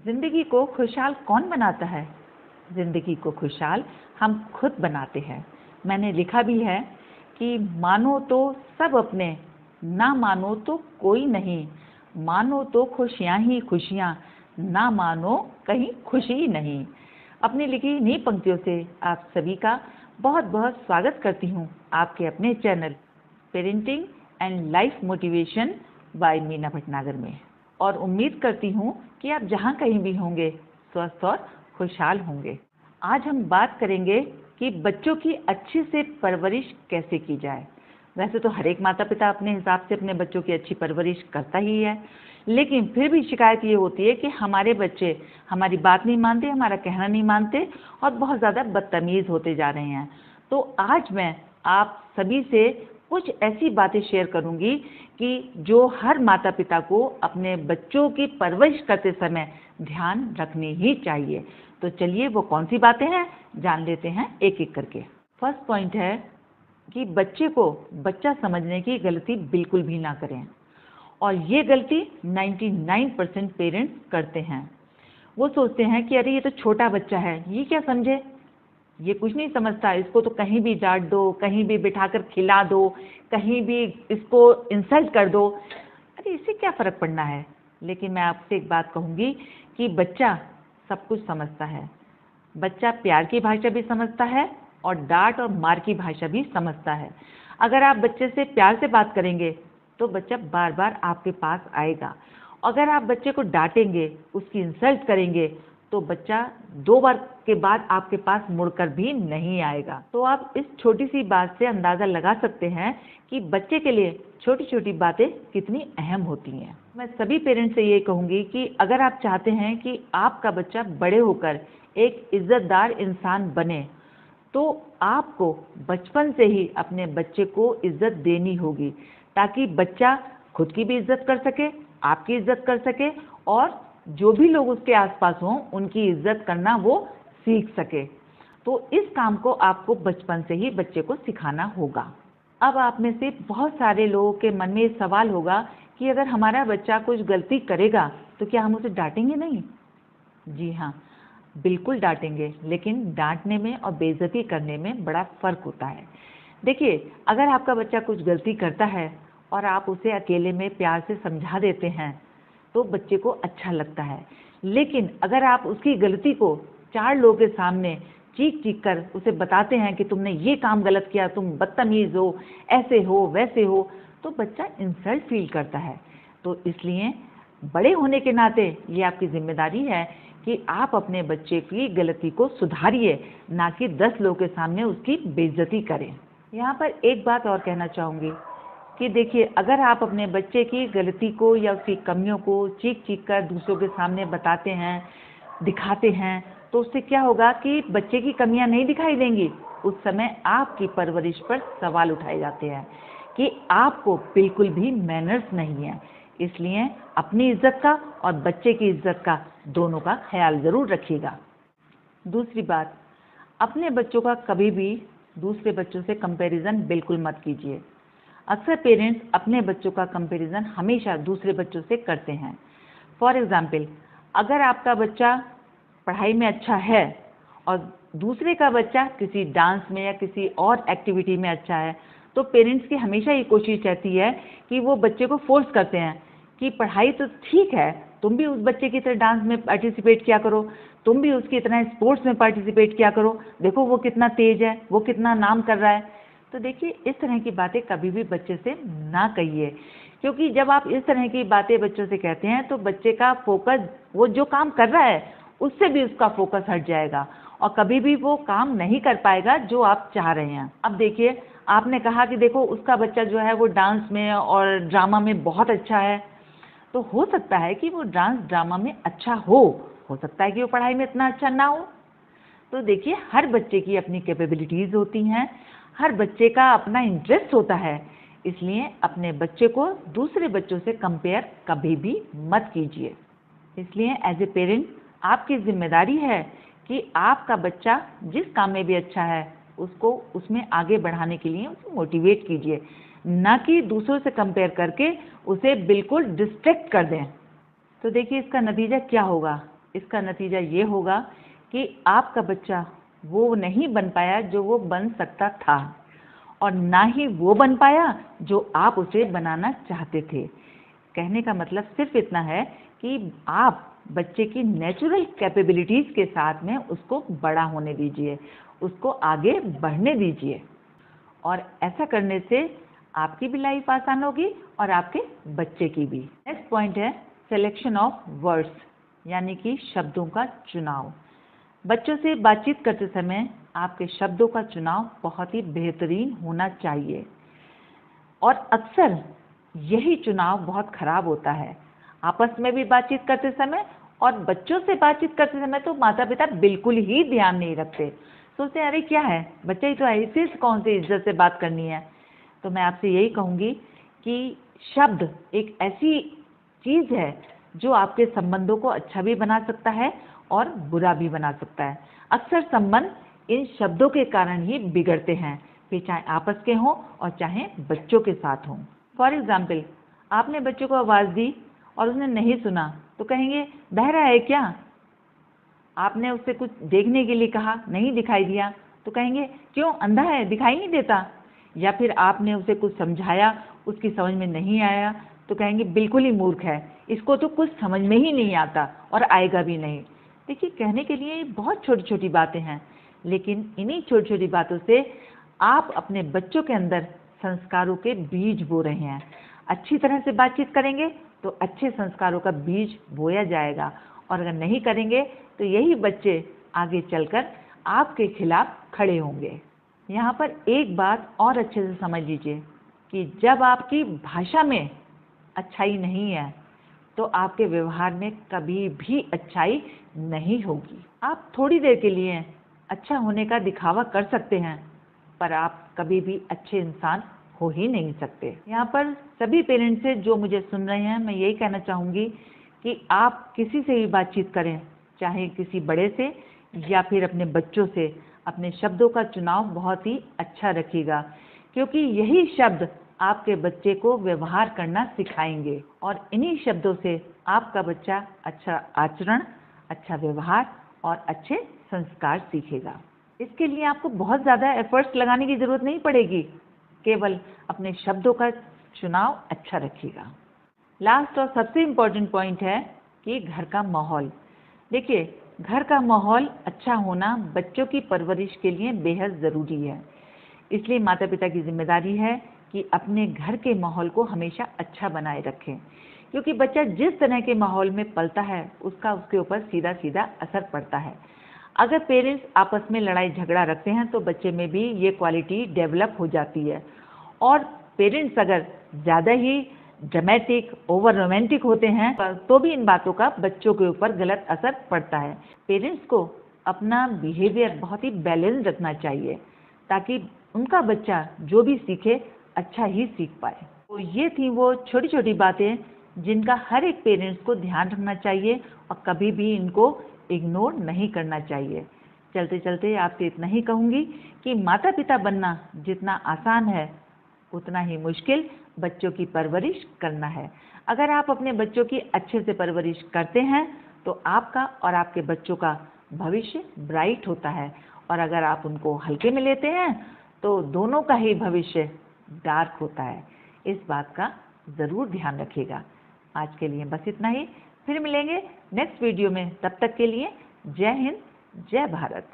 जिंदगी को खुशहाल कौन बनाता है? जिंदगी को खुशहाल हम खुद बनाते हैं। मैंने लिखा भी है कि मानो तो सब अपने, ना मानो तो कोई नहीं। मानो तो खुशियाँ ही खुशियाँ, ना मानो कहीं खुशी ही नहीं। अपनी लिखी इन्हीं पंक्तियों से आप सभी का बहुत बहुत स्वागत करती हूँ आपके अपने channel parenting and life motivation by Meena Bhatnagar में। और उम्मीद करती हूँ कि आप जहाँ कहीं भी होंगे स्वस्थ और खुशहाल होंगे। आज हम बात करेंगे कि बच्चों की अच्छे से परवरिश कैसे की जाए। वैसे तो हर एक माता पिता अपने हिसाब से अपने बच्चों की अच्छी परवरिश करता ही है, लेकिन फिर भी शिकायत ये होती है कि हमारे बच्चे हमारी बात नहीं मानते, हमारा कहना नहीं मानते और बहुत ज़्यादा बदतमीज़ होते जा रहे हैं। तो आज मैं आप सभी से कुछ ऐसी बातें शेयर करूंगी कि जो हर माता पिता को अपने बच्चों की परवरिश करते समय ध्यान रखनी ही चाहिए। तो चलिए वो कौन सी बातें हैं जान लेते हैं एक एक करके। फर्स्ट पॉइंट है कि बच्चे को बच्चा समझने की गलती बिल्कुल भी ना करें, और ये गलती 99% पेरेंट्स करते हैं। वो सोचते हैं कि अरे ये तो छोटा बच्चा है, ये क्या समझे, ये कुछ नहीं समझता, इसको तो कहीं भी डांट दो, कहीं भी बिठाकर खिला दो, कहीं भी इसको इंसल्ट कर दो, अरे इससे क्या फ़र्क पड़ना है। लेकिन मैं आपसे एक बात कहूँगी कि बच्चा सब कुछ समझता है। बच्चा प्यार की भाषा भी समझता है और डांट और मार की भाषा भी समझता है। अगर आप बच्चे से प्यार से बात करेंगे तो बच्चा बार बार आपके पास आएगा। अगर आप बच्चे को डांटेंगे, उसकी इंसल्ट करेंगे, तो बच्चा 2 बार के बाद आपके पास मुड़कर भी नहीं आएगा। तो आप इस छोटी सी बात से अंदाज़ा लगा सकते हैं कि बच्चे के लिए छोटी छोटी बातें कितनी अहम होती हैं। मैं सभी पेरेंट्स से ये कहूँगी कि अगर आप चाहते हैं कि आपका बच्चा बड़े होकर एक इज़्ज़तदार इंसान बने, तो आपको बचपन से ही अपने बच्चे को इज़्ज़त देनी होगी, ताकि बच्चा खुद की भी इज़्ज़त कर सके, आपकी इज़्ज़त कर सके और जो भी लोग उसके आसपास हों उनकी इज़्ज़त करना वो सीख सके। तो इस काम को आपको बचपन से ही बच्चे को सिखाना होगा। अब आप में से बहुत सारे लोगों के मन में ये सवाल होगा कि अगर हमारा बच्चा कुछ गलती करेगा तो क्या हम उसे डांटेंगे नहीं? जी हाँ, बिल्कुल डांटेंगे, लेकिन डांटने में और बेइज्जती करने में बड़ा फ़र्क होता है। देखिए, अगर आपका बच्चा कुछ गलती करता है और आप उसे अकेले में प्यार से समझा देते हैं तो बच्चे को अच्छा लगता है। लेकिन अगर आप उसकी गलती को 4 लोगों के सामने चीख चीख कर उसे बताते हैं कि तुमने ये काम गलत किया, तुम बदतमीज़ हो, ऐसे हो, वैसे हो, तो बच्चा इंसल्ट फील करता है। तो इसलिए बड़े होने के नाते ये आपकी जिम्मेदारी है कि आप अपने बच्चे की गलती को सुधारिए, ना कि 10 लोगों के सामने उसकी बेइज्जती करें। यहाँ पर एक बात और कहना चाहूँगी कि देखिए, अगर आप अपने बच्चे की गलती को या उसकी कमियों को चीख चीख कर दूसरों के सामने बताते हैं, दिखाते हैं, तो उससे क्या होगा कि बच्चे की कमियां नहीं दिखाई देंगी। उस समय आपकी परवरिश पर सवाल उठाए जाते हैं कि आपको बिल्कुल भी मैनर्स नहीं है। इसलिए अपनी इज्जत का और बच्चे की इज्जत का दोनों का ख्याल ज़रूर रखिएगा। दूसरी बात, अपने बच्चों का कभी भी दूसरे बच्चों से कंपैरिजन बिल्कुल मत कीजिए। अक्सर पेरेंट्स अपने बच्चों का कंपैरिजन हमेशा दूसरे बच्चों से करते हैं। फॉर एग्ज़ाम्पल, अगर आपका बच्चा पढ़ाई में अच्छा है और दूसरे का बच्चा किसी डांस में या किसी और एक्टिविटी में अच्छा है, तो पेरेंट्स की हमेशा ये कोशिश रहती है कि वो बच्चे को फोर्स करते हैं कि पढ़ाई तो ठीक है, तुम भी उस बच्चे की तरह डांस में पार्टिसिपेट किया करो, तुम भी उसकी तरह स्पोर्ट्स में पार्टिसिपेट किया करो, देखो वो कितना तेज है, वो कितना नाम कर रहा है। तो देखिए, इस तरह की बातें कभी भी बच्चे से ना कहिए, क्योंकि जब आप इस तरह की बातें बच्चों से कहते हैं तो बच्चे का फोकस, वो जो काम कर रहा है उससे भी उसका फोकस हट जाएगा और कभी भी वो काम नहीं कर पाएगा जो आप चाह रहे हैं। अब देखिए, आपने कहा कि देखो उसका बच्चा जो है वो डांस में और ड्रामा में बहुत अच्छा है, तो हो सकता है कि वो डांस ड्रामा में अच्छा हो सकता है कि वो पढ़ाई में इतना अच्छा ना हो। तो देखिए, हर बच्चे की अपनी कैपेबिलिटीज़ होती हैं, हर बच्चे का अपना इंटरेस्ट होता है। इसलिए अपने बच्चे को दूसरे बच्चों से कंपेयर कभी भी मत कीजिए। इसलिए एज ए पेरेंट आपकी जिम्मेदारी है कि आपका बच्चा जिस काम में भी अच्छा है उसको उसमें आगे बढ़ाने के लिए उसे मोटिवेट कीजिए, ना कि दूसरों से कंपेयर करके उसे बिल्कुल डिस्ट्रैक्ट कर दें। तो देखिए, इसका नतीजा क्या होगा इसका नतीजा ये होगा कि आपका बच्चा वो नहीं बन पाया जो वो बन सकता था, और ना ही वो बन पाया जो आप उसे बनाना चाहते थे। कहने का मतलब सिर्फ इतना है कि आप बच्चे की नेचुरल कैपेबिलिटीज़ के साथ में उसको बड़ा होने दीजिए, उसको आगे बढ़ने दीजिए, और ऐसा करने से आपकी भी लाइफ आसान होगी और आपके बच्चे की भी। नेक्स्ट पॉइंट है सिलेक्शन ऑफ वर्ड्स, यानी कि शब्दों का चुनाव। बच्चों से बातचीत करते समय आपके शब्दों का चुनाव बहुत ही बेहतरीन होना चाहिए, और अक्सर यही चुनाव बहुत खराब होता है। आपस में भी बातचीत करते समय और बच्चों से बातचीत करते समय तो माता पिता बिल्कुल ही ध्यान नहीं रखते, सोचते हैं अरे क्या है, बच्चा ही तो है, इसे कौन सी इज्जत से बात करनी है। तो मैं आपसे यही कहूँगी कि शब्द एक ऐसी चीज़ है जो आपके संबंधों को अच्छा भी बना सकता है और बुरा भी बना सकता है। अक्सर संबंध इन शब्दों के कारण ही बिगड़ते हैं, फिर चाहे आपस के हों और चाहे बच्चों के साथ हों। फॉर एग्ज़ाम्पल, आपने बच्चों को आवाज़ दी और उसने नहीं सुना तो कहेंगे बहरा है क्या। आपने उससे कुछ देखने के लिए कहा, नहीं दिखाई दिया तो कहेंगे क्यों, अंधा है, दिखाई नहीं देता। या फिर आपने उसे कुछ समझाया, उसकी समझ में नहीं आया तो कहेंगे बिल्कुल ही मूर्ख है, इसको तो कुछ समझ में ही नहीं आता और आएगा भी नहीं। देखिए, कहने के लिए बहुत छोटी छोटी बातें हैं, लेकिन इन्हीं छोटी छोटी बातों से आप अपने बच्चों के अंदर संस्कारों के बीज बो रहे हैं। अच्छी तरह से बातचीत करेंगे तो अच्छे संस्कारों का बीज बोया जाएगा, और अगर नहीं करेंगे तो यही बच्चे आगे चलकर आपके खिलाफ खड़े होंगे। यहाँ पर एक बात और अच्छे से समझ लीजिए कि जब आपकी भाषा में अच्छाई नहीं है तो आपके व्यवहार में कभी भी अच्छाई नहीं होगी। आप थोड़ी देर के लिए अच्छा होने का दिखावा कर सकते हैं, पर आप कभी भी अच्छे इंसान हो ही नहीं सकते। यहाँ पर सभी पेरेंट्स से जो मुझे सुन रहे हैं, मैं यही कहना चाहूँगी कि आप किसी से भी बातचीत करें, चाहे किसी बड़े से या फिर अपने बच्चों से, अपने शब्दों का चुनाव बहुत ही अच्छा रखिएगा, क्योंकि यही शब्द आपके बच्चे को व्यवहार करना सिखाएंगे, और इन्हीं शब्दों से आपका बच्चा अच्छा आचरण, अच्छा व्यवहार और अच्छे संस्कार सीखेगा। इसके लिए आपको बहुत ज़्यादा एफर्ट्स लगाने की ज़रूरत नहीं पड़ेगी, केवल अपने शब्दों का चुनाव अच्छा रखिएगा। लास्ट और सबसे इम्पोर्टेंट पॉइंट है कि घर का माहौल। देखिए, घर का माहौल अच्छा होना बच्चों की परवरिश के लिए बेहद ज़रूरी है। इसलिए माता पिता की जिम्मेदारी है कि अपने घर के माहौल को हमेशा अच्छा बनाए रखें, क्योंकि बच्चा जिस तरह के माहौल में पलता है उसका उसके ऊपर सीधा सीधा असर पड़ता है। अगर पेरेंट्स आपस में लड़ाई झगड़ा रखते हैं तो बच्चे में भी ये क्वालिटी डेवलप हो जाती है, और पेरेंट्स अगर ज़्यादा ही ड्रामेटिक, ओवर रोमांटिक होते हैं तो भी इन बातों का बच्चों के ऊपर गलत असर पड़ता है। पेरेंट्स को अपना बिहेवियर बहुत ही बैलेंस रखना चाहिए, ताकि उनका बच्चा जो भी सीखे अच्छा ही सीख पाए। तो ये थी वो छोटी छोटी बातें जिनका हर एक पेरेंट्स को ध्यान रखना चाहिए और कभी भी इनको इग्नोर नहीं करना चाहिए। चलते चलते आपसे इतना ही कहूँगी कि माता पिता बनना जितना आसान है उतना ही मुश्किल बच्चों की परवरिश करना है। अगर आप अपने बच्चों की अच्छे से परवरिश करते हैं तो आपका और आपके बच्चों का भविष्य ब्राइट होता है, और अगर आप उनको हल्के में लेते हैं तो दोनों का ही भविष्य डार्क होता है। इस बात का ज़रूर ध्यान रखिएगा। आज के लिए बस इतना ही, फिर मिलेंगे नेक्स्ट वीडियो में। तब तक के लिए जय हिंद, जय भारत।